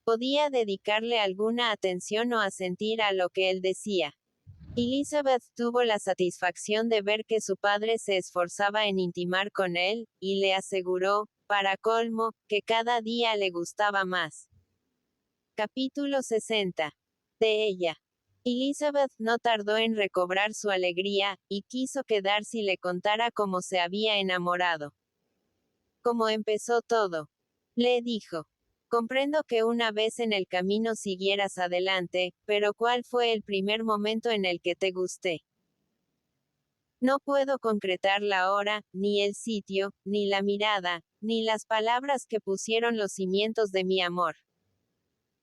Podía dedicarle alguna atención o asentir a lo que él decía. Elizabeth tuvo la satisfacción de ver que su padre se esforzaba en intimar con él, y le aseguró, para colmo, que cada día le gustaba más. Capítulo 60. De ella. Elizabeth no tardó en recobrar su alegría, y quiso que Darcy le contara cómo se había enamorado. ¿Cómo empezó todo? Le dijo. Comprendo que una vez en el camino siguieras adelante, pero ¿cuál fue el primer momento en el que te gusté? No puedo concretar la hora, ni el sitio, ni la mirada, ni las palabras que pusieron los cimientos de mi amor.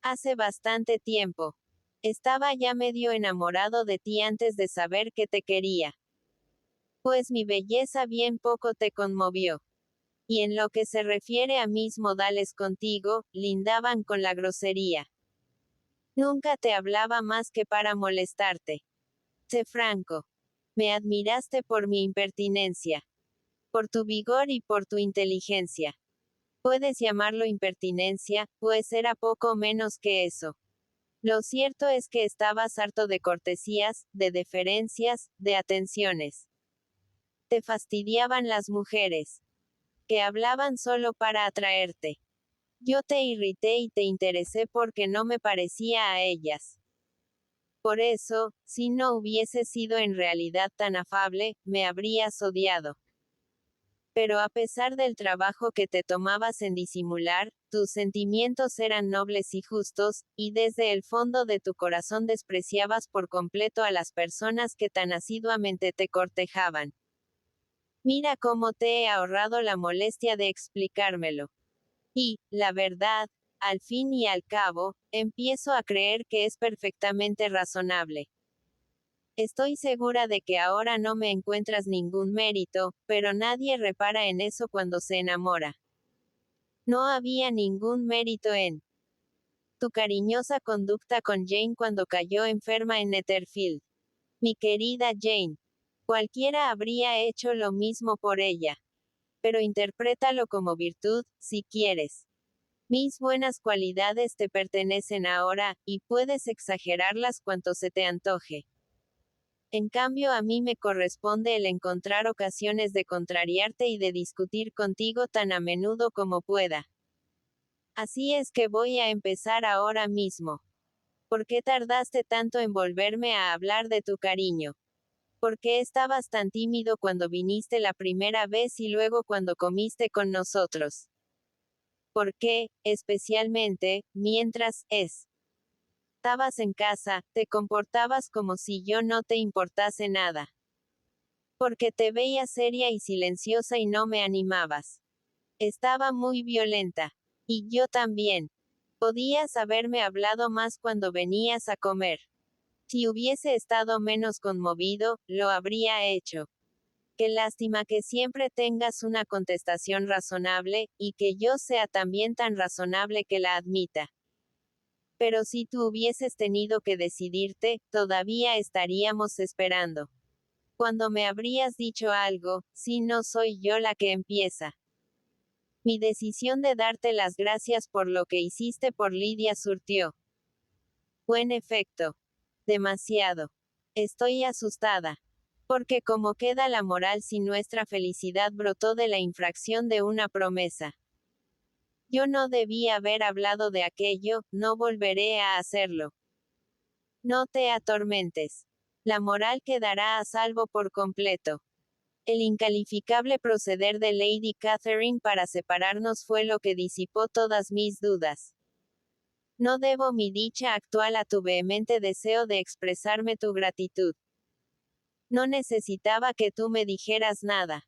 Hace bastante tiempo. Estaba ya medio enamorado de ti antes de saber que te quería. Pues mi belleza bien poco te conmovió. Y en lo que se refiere a mis modales contigo, lindaban con la grosería. Nunca te hablaba más que para molestarte. Sé franco. Me admiraste por mi impertinencia. Por tu vigor y por tu inteligencia. Puedes llamarlo impertinencia, pues era poco menos que eso. Lo cierto es que estabas harto de cortesías, de deferencias, de atenciones. Te fastidiaban las mujeres. Que hablaban solo para atraerte. Yo te irrité y te interesé porque no me parecía a ellas. Por eso, si no hubiese sido en realidad tan afable, me habrías odiado. Pero a pesar del trabajo que te tomabas en disimular, tus sentimientos eran nobles y justos, y desde el fondo de tu corazón despreciabas por completo a las personas que tan asiduamente te cortejaban. Mira cómo te he ahorrado la molestia de explicármelo. Y, la verdad, al fin y al cabo, empiezo a creer que es perfectamente razonable. Estoy segura de que ahora no me encuentras ningún mérito, pero nadie repara en eso cuando se enamora. No había ningún mérito en tu cariñosa conducta con Jane cuando cayó enferma en Netherfield. Mi querida Jane. Cualquiera habría hecho lo mismo por ella. Pero interprétalo como virtud, si quieres. Mis buenas cualidades te pertenecen ahora, y puedes exagerarlas cuanto se te antoje. En cambio a mí me corresponde el encontrar ocasiones de contrariarte y de discutir contigo tan a menudo como pueda. Así es que voy a empezar ahora mismo. ¿Por qué tardaste tanto en volverme a hablar de tu cariño? ¿Por qué estabas tan tímido cuando viniste la primera vez y luego cuando comiste con nosotros? ¿Por qué, especialmente, mientras estabas en casa, te comportabas como si yo no te importase nada? Porque te veía seria y silenciosa y no me animabas. Estaba muy violenta. Y yo también. Podías haberme hablado más cuando venías a comer. Si hubiese estado menos conmovido, lo habría hecho. Qué lástima que siempre tengas una contestación razonable, y que yo sea también tan razonable que la admita. Pero si tú hubieses tenido que decidirte, todavía estaríamos esperando. Cuando me habrías dicho algo, si no soy yo la que empieza. Mi decisión de darte las gracias por lo que hiciste por Lidia surtió buen efecto. Demasiado. Estoy asustada. Porque como queda la moral si nuestra felicidad brotó de la infracción de una promesa. Yo no debí haber hablado de aquello, no volveré a hacerlo. No te atormentes. La moral quedará a salvo por completo. El incalificable proceder de Lady Catherine para separarnos fue lo que disipó todas mis dudas. No debo mi dicha actual a tu vehemente deseo de expresarme tu gratitud. No necesitaba que tú me dijeras nada.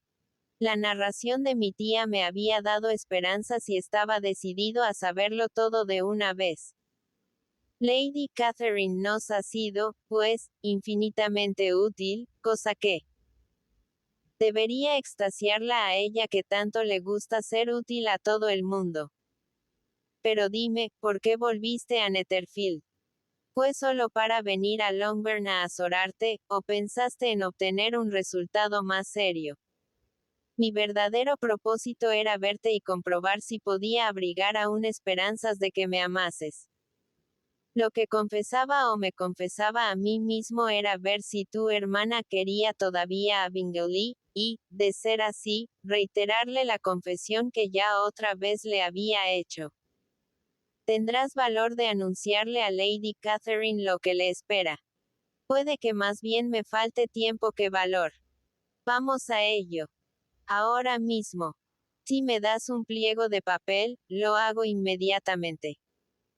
La narración de mi tía me había dado esperanzas y estaba decidido a saberlo todo de una vez. Lady Catherine nos ha sido, pues, infinitamente útil, cosa que debería extasiarla a ella que tanto le gusta ser útil a todo el mundo. Pero dime, ¿por qué volviste a Netherfield? ¿Fue solo para venir a Longbourn a azorarte, o pensaste en obtener un resultado más serio? Mi verdadero propósito era verte y comprobar si podía abrigar aún esperanzas de que me amases. Lo que confesaba o me confesaba a mí mismo era ver si tu hermana quería todavía a Bingley, y, de ser así, reiterarle la confesión que ya otra vez le había hecho. Tendrás valor de anunciarle a Lady Catherine lo que le espera. Puede que más bien me falte tiempo que valor. Vamos a ello. Ahora mismo. Si me das un pliego de papel, lo hago inmediatamente.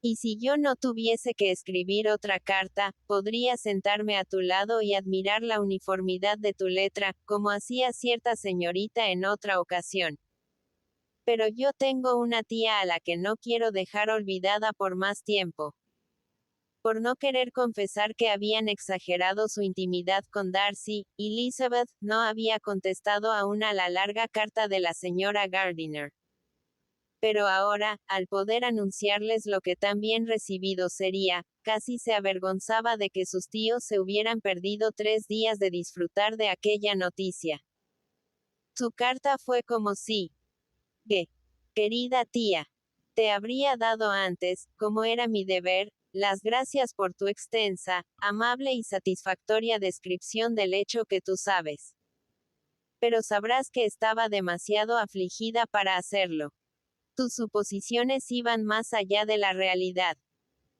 Y si yo no tuviese que escribir otra carta, podría sentarme a tu lado y admirar la uniformidad de tu letra, como hacía cierta señorita en otra ocasión. Pero yo tengo una tía a la que no quiero dejar olvidada por más tiempo. Por no querer confesar que habían exagerado su intimidad con Darcy, Elizabeth no había contestado aún a la larga carta de la señora Gardiner. Pero ahora, al poder anunciarles lo que tan bien recibido sería, casi se avergonzaba de que sus tíos se hubieran perdido 3 días de disfrutar de aquella noticia. Su carta fue como si, querida tía, te habría dado antes, como era mi deber, las gracias por tu extensa, amable y satisfactoria descripción del hecho que tú sabes. Pero sabrás que estaba demasiado afligida para hacerlo. Tus suposiciones iban más allá de la realidad.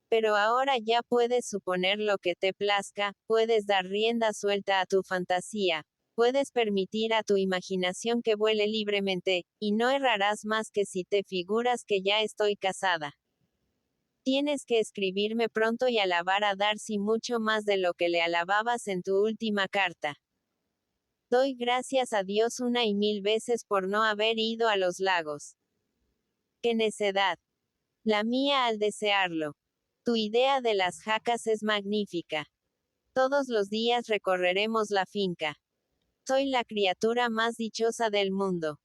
Pero ahora ya puedes suponer lo que te plazca, puedes dar rienda suelta a tu fantasía, puedes permitir a tu imaginación que vuele libremente, y no errarás más que si te figuras que ya estoy casada. Tienes que escribirme pronto y alabar a Darcy mucho más de lo que le alababas en tu última carta. Doy gracias a Dios una y mil veces por no haber ido a los lagos. ¡Qué necedad! La mía al desearlo. Tu idea de las jacas es magnífica. Todos los días recorreremos la finca. Soy la criatura más dichosa del mundo.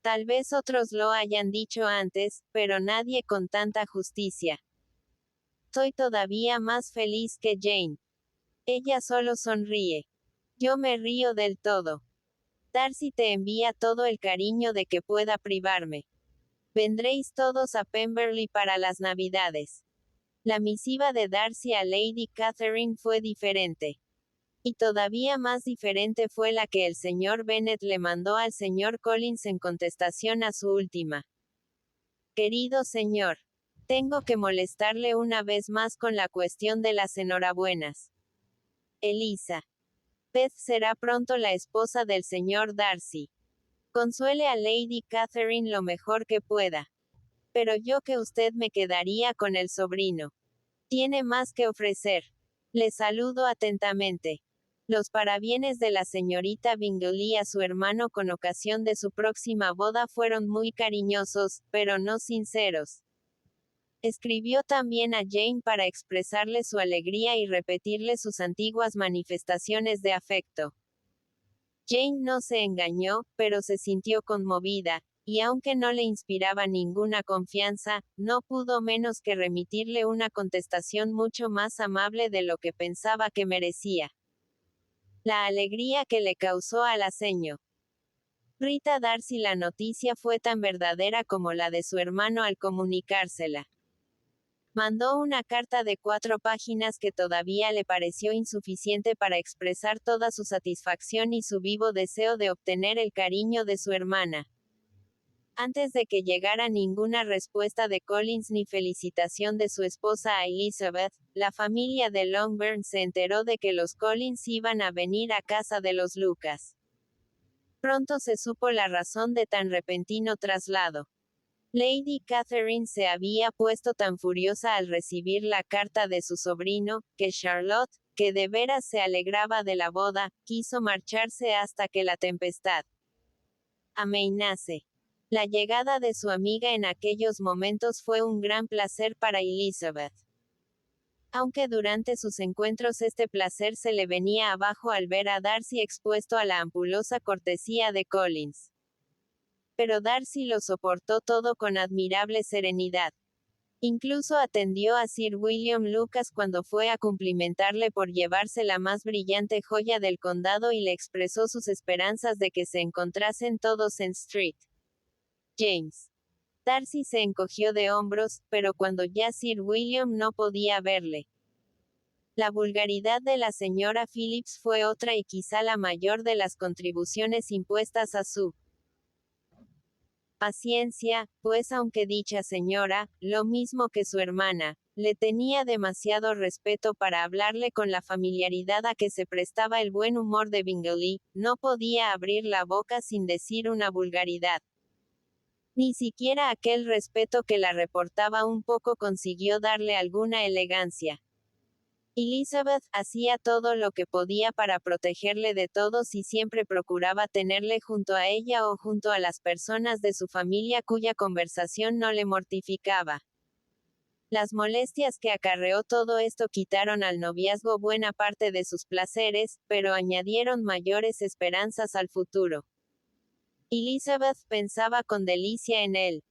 Tal vez otros lo hayan dicho antes, pero nadie con tanta justicia. Soy todavía más feliz que Jane. Ella solo sonríe. Yo me río del todo. Darcy te envía todo el cariño de que pueda privarme. Vendréis todos a Pemberley para las Navidades. La misiva de Darcy a Lady Catherine fue diferente. Y todavía más diferente fue la que el señor Bennet le mandó al señor Collins en contestación a su última. Querido señor, tengo que molestarle una vez más con la cuestión de las enhorabuenas. Elisa. Beth será pronto la esposa del señor Darcy. Consuele a Lady Catherine lo mejor que pueda. Pero yo que usted me quedaría con el sobrino. Tiene más que ofrecer. Le saludo atentamente. Los parabienes de la señorita Bingley a su hermano con ocasión de su próxima boda fueron muy cariñosos, pero no sinceros. Escribió también a Jane para expresarle su alegría y repetirle sus antiguas manifestaciones de afecto. Jane no se engañó, pero se sintió conmovida, y aunque no le inspiraba ninguna confianza, no pudo menos que remitirle una contestación mucho más amable de lo que pensaba que merecía. La alegría que le causó a la seño Rita Darcy la noticia fue tan verdadera como la de su hermano al comunicársela. Mandó una carta de 4 páginas que todavía le pareció insuficiente para expresar toda su satisfacción y su vivo deseo de obtener el cariño de su hermana. Antes de que llegara ninguna respuesta de Collins ni felicitación de su esposa a Elizabeth, la familia de Longbourn se enteró de que los Collins iban a venir a casa de los Lucas. Pronto se supo la razón de tan repentino traslado. Lady Catherine se había puesto tan furiosa al recibir la carta de su sobrino, que Charlotte, que de veras se alegraba de la boda, quiso marcharse hasta que la tempestad amainase. La llegada de su amiga en aquellos momentos fue un gran placer para Elizabeth. Aunque durante sus encuentros este placer se le venía abajo al ver a Darcy expuesto a la ampulosa cortesía de Collins. Pero Darcy lo soportó todo con admirable serenidad. Incluso atendió a Sir William Lucas cuando fue a cumplimentarle por llevarse la más brillante joya del condado y le expresó sus esperanzas de que se encontrasen todos en St. James. Darcy se encogió de hombros, pero cuando ya Sir William no podía verle. La vulgaridad de la señora Phillips fue otra y quizá la mayor de las contribuciones impuestas a su paciencia, pues aunque dicha señora, lo mismo que su hermana, le tenía demasiado respeto para hablarle con la familiaridad a que se prestaba el buen humor de Bingley, no podía abrir la boca sin decir una vulgaridad. Ni siquiera aquel respeto que la reportaba un poco consiguió darle alguna elegancia. Elizabeth hacía todo lo que podía para protegerle de todos y siempre procuraba tenerle junto a ella o junto a las personas de su familia cuya conversación no le mortificaba. Las molestias que acarreó todo esto quitaron al noviazgo buena parte de sus placeres, pero añadieron mayores esperanzas al futuro. Elizabeth pensaba con delicia en él.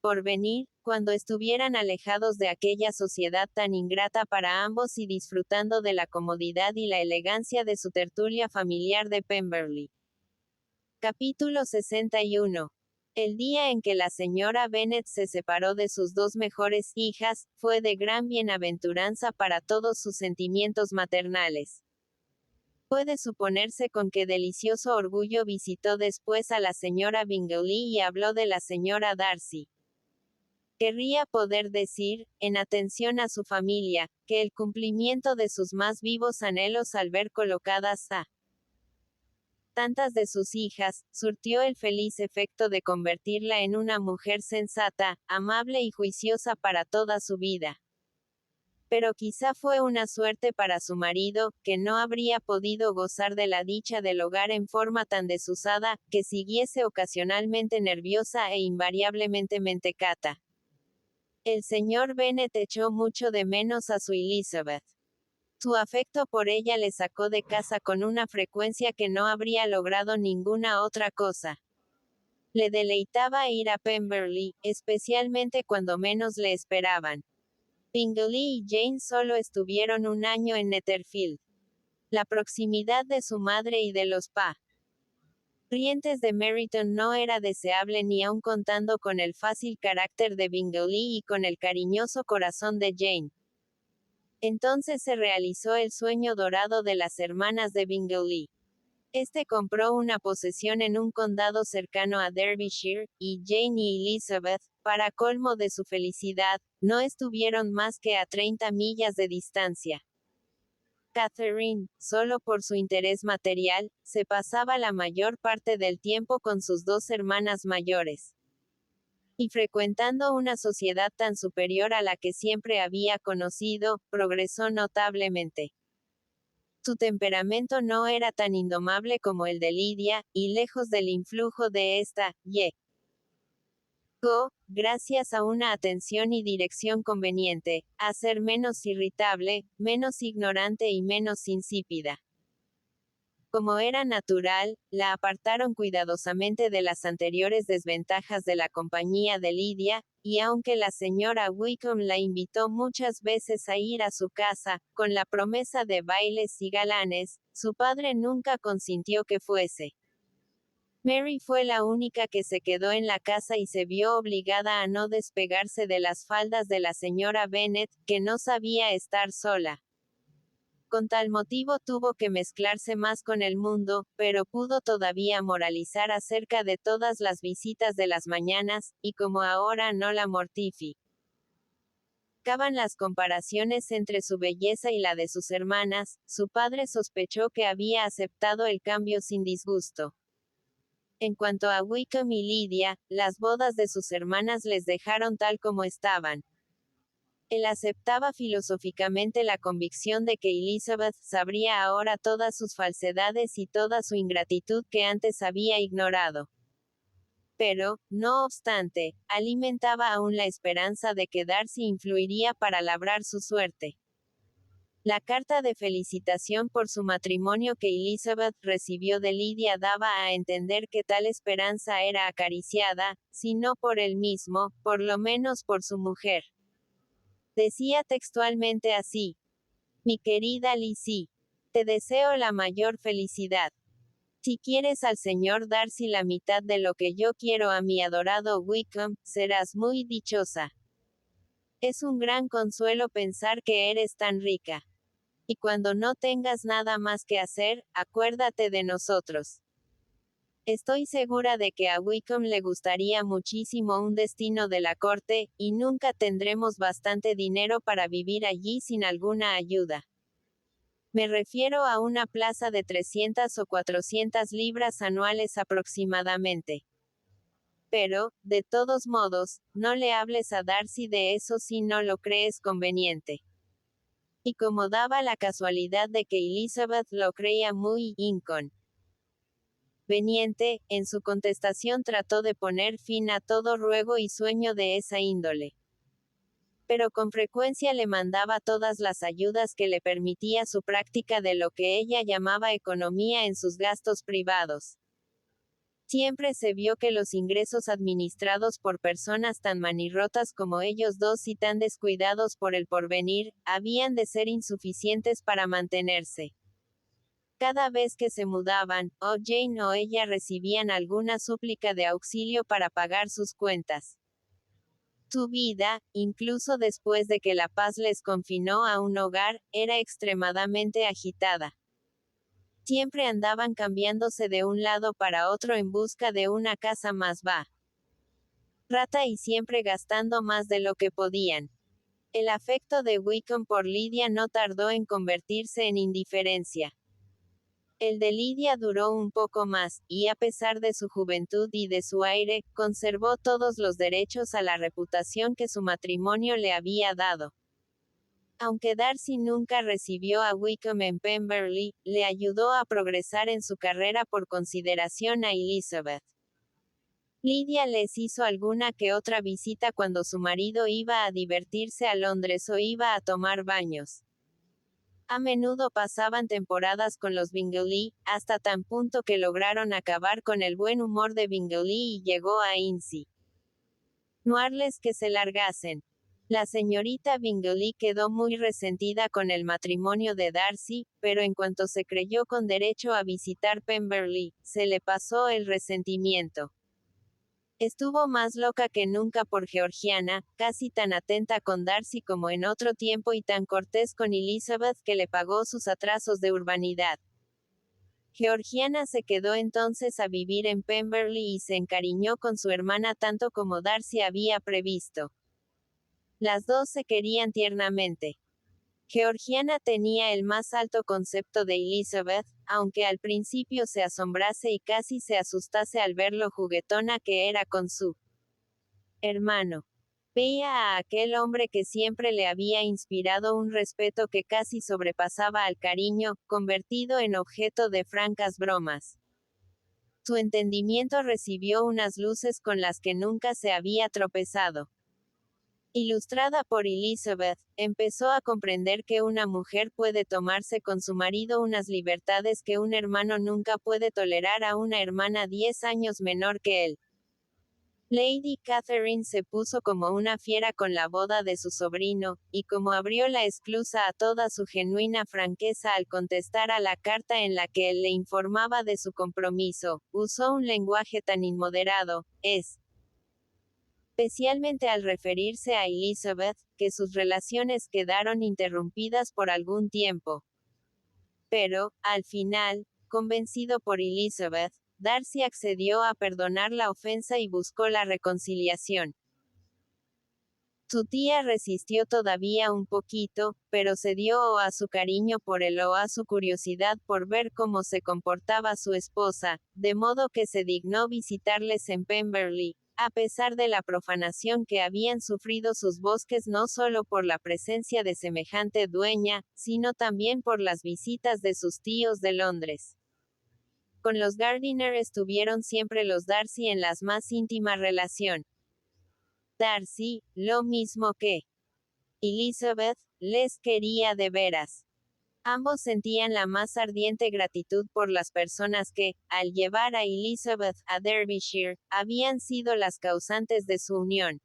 Por venir, cuando estuvieran alejados de aquella sociedad tan ingrata para ambos y disfrutando de la comodidad y la elegancia de su tertulia familiar de Pemberley. Capítulo 61. El día en que la señora Bennet se separó de sus dos mejores hijas, fue de gran bienaventuranza para todos sus sentimientos maternales. Puede suponerse con qué delicioso orgullo visitó después a la señora Bingley y habló de la señora Darcy. Querría poder decir, en atención a su familia, que el cumplimiento de sus más vivos anhelos al ver colocadas a tantas de sus hijas, surtió el feliz efecto de convertirla en una mujer sensata, amable y juiciosa para toda su vida. Pero quizá fue una suerte para su marido, que no habría podido gozar de la dicha del hogar en forma tan desusada, que siguiese ocasionalmente nerviosa e invariablemente mentecata. El señor Bennet echó mucho de menos a su Elizabeth. Su afecto por ella le sacó de casa con una frecuencia que no habría logrado ninguna otra cosa. Le deleitaba ir a Pemberley, especialmente cuando menos le esperaban. Bingley y Jane solo estuvieron un año en Netherfield. La proximidad de su madre y de los parientes de Meryton no era deseable ni aun contando con el fácil carácter de Bingley y con el cariñoso corazón de Jane. Entonces se realizó el sueño dorado de las hermanas de Bingley. Este compró una posesión en un condado cercano a Derbyshire, y Jane y Elizabeth, para colmo de su felicidad, no estuvieron más que a 30 millas de distancia. Catherine, solo por su interés material, se pasaba la mayor parte del tiempo con sus dos hermanas mayores. Y frecuentando una sociedad tan superior a la que siempre había conocido, progresó notablemente. Su temperamento no era tan indomable como el de Lidia, y lejos del influjo de esta, llegó, gracias a una atención y dirección conveniente, a ser menos irritable, menos ignorante y menos insípida. Como era natural, la apartaron cuidadosamente de las anteriores desventajas de la compañía de Lidia, y aunque la señora Wickham la invitó muchas veces a ir a su casa, con la promesa de bailes y galanes, su padre nunca consintió que fuese. Mary fue la única que se quedó en la casa y se vio obligada a no despegarse de las faldas de la señora Bennet, que no sabía estar sola. Con tal motivo tuvo que mezclarse más con el mundo, pero pudo todavía moralizar acerca de todas las visitas de las mañanas, y como ahora no la mortificaban las comparaciones entre su belleza y la de sus hermanas, su padre sospechó que había aceptado el cambio sin disgusto. En cuanto a Wickham y Lidia, las bodas de sus hermanas les dejaron tal como estaban. Él aceptaba filosóficamente la convicción de que Elizabeth sabría ahora todas sus falsedades y toda su ingratitud que antes había ignorado. Pero, no obstante, alimentaba aún la esperanza de que Darcy influiría para labrar su suerte. La carta de felicitación por su matrimonio que Elizabeth recibió de Lydia daba a entender que tal esperanza era acariciada, si no por él mismo, por lo menos por su mujer. Decía textualmente así: mi querida Lizzie, te deseo la mayor felicidad. Si quieres al señor Darcy la mitad de lo que yo quiero a mi adorado Wickham, serás muy dichosa. Es un gran consuelo pensar que eres tan rica. Y cuando no tengas nada más que hacer, acuérdate de nosotros. Estoy segura de que a Wickham le gustaría muchísimo un destino de la corte, y nunca tendremos bastante dinero para vivir allí sin alguna ayuda. Me refiero a una plaza de 300 o 400 libras anuales aproximadamente. Pero, de todos modos, no le hables a Darcy de eso si no lo crees conveniente. Y como daba la casualidad de que Elizabeth lo creía muy inconveniente, en su contestación trató de poner fin a todo ruego y sueño de esa índole. Pero con frecuencia le mandaba todas las ayudas que le permitía su práctica de lo que ella llamaba economía en sus gastos privados. Siempre se vio que los ingresos administrados por personas tan manirrotas como ellos dos y tan descuidados por el porvenir, habían de ser insuficientes para mantenerse. Cada vez que se mudaban, o Jane o ella recibían alguna súplica de auxilio para pagar sus cuentas. Su vida, incluso después de que la paz les confinó a un hogar, era extremadamente agitada. Siempre andaban cambiándose de un lado para otro en busca de una casa más barata y siempre gastando más de lo que podían. El afecto de Wickham por Lydia no tardó en convertirse en indiferencia. El de Lydia duró un poco más, y a pesar de su juventud y de su aire, conservó todos los derechos a la reputación que su matrimonio le había dado. Aunque Darcy nunca recibió a Wickham en Pemberley, le ayudó a progresar en su carrera por consideración a Elizabeth. Lydia les hizo alguna que otra visita cuando su marido iba a divertirse a Londres o iba a tomar baños. A menudo pasaban temporadas con los Bingley, hasta tan punto que lograron acabar con el buen humor de Bingley y llegó a insinuarles que se largasen. La señorita Bingley quedó muy resentida con el matrimonio de Darcy, pero en cuanto se creyó con derecho a visitar Pemberley, se le pasó el resentimiento. Estuvo más loca que nunca por Georgiana, casi tan atenta con Darcy como en otro tiempo y tan cortés con Elizabeth que le pagó sus atrasos de urbanidad. Georgiana se quedó entonces a vivir en Pemberley y se encariñó con su hermana tanto como Darcy había previsto. Las dos se querían tiernamente. Georgiana tenía el más alto concepto de Elizabeth, aunque al principio se asombrase y casi se asustase al ver lo juguetona que era con su hermano. Veía a aquel hombre que siempre le había inspirado un respeto que casi sobrepasaba al cariño, convertido en objeto de francas bromas. Su entendimiento recibió unas luces con las que nunca se había tropezado. Ilustrada por Elizabeth, empezó a comprender que una mujer puede tomarse con su marido unas libertades que un hermano nunca puede tolerar a una hermana 10 años menor que él. Lady Catherine se puso como una fiera con la boda de su sobrino, y como abrió la esclusa a toda su genuina franqueza al contestar a la carta en la que él le informaba de su compromiso, usó un lenguaje tan inmoderado, especialmente al referirse a Elizabeth, que sus relaciones quedaron interrumpidas por algún tiempo. Pero, al final, convencido por Elizabeth, Darcy accedió a perdonar la ofensa y buscó la reconciliación. Su tía resistió todavía un poquito, pero cedió o a su cariño por él o a su curiosidad por ver cómo se comportaba su esposa, de modo que se dignó visitarles en Pemberley, a pesar de la profanación que habían sufrido sus bosques no solo por la presencia de semejante dueña, sino también por las visitas de sus tíos de Londres. Con los Gardiner estuvieron siempre los Darcy en la más íntima relación. Darcy, lo mismo que Elizabeth, les quería de veras. Ambos sentían la más ardiente gratitud por las personas que, al llevar a Elizabeth a Derbyshire, habían sido las causantes de su unión,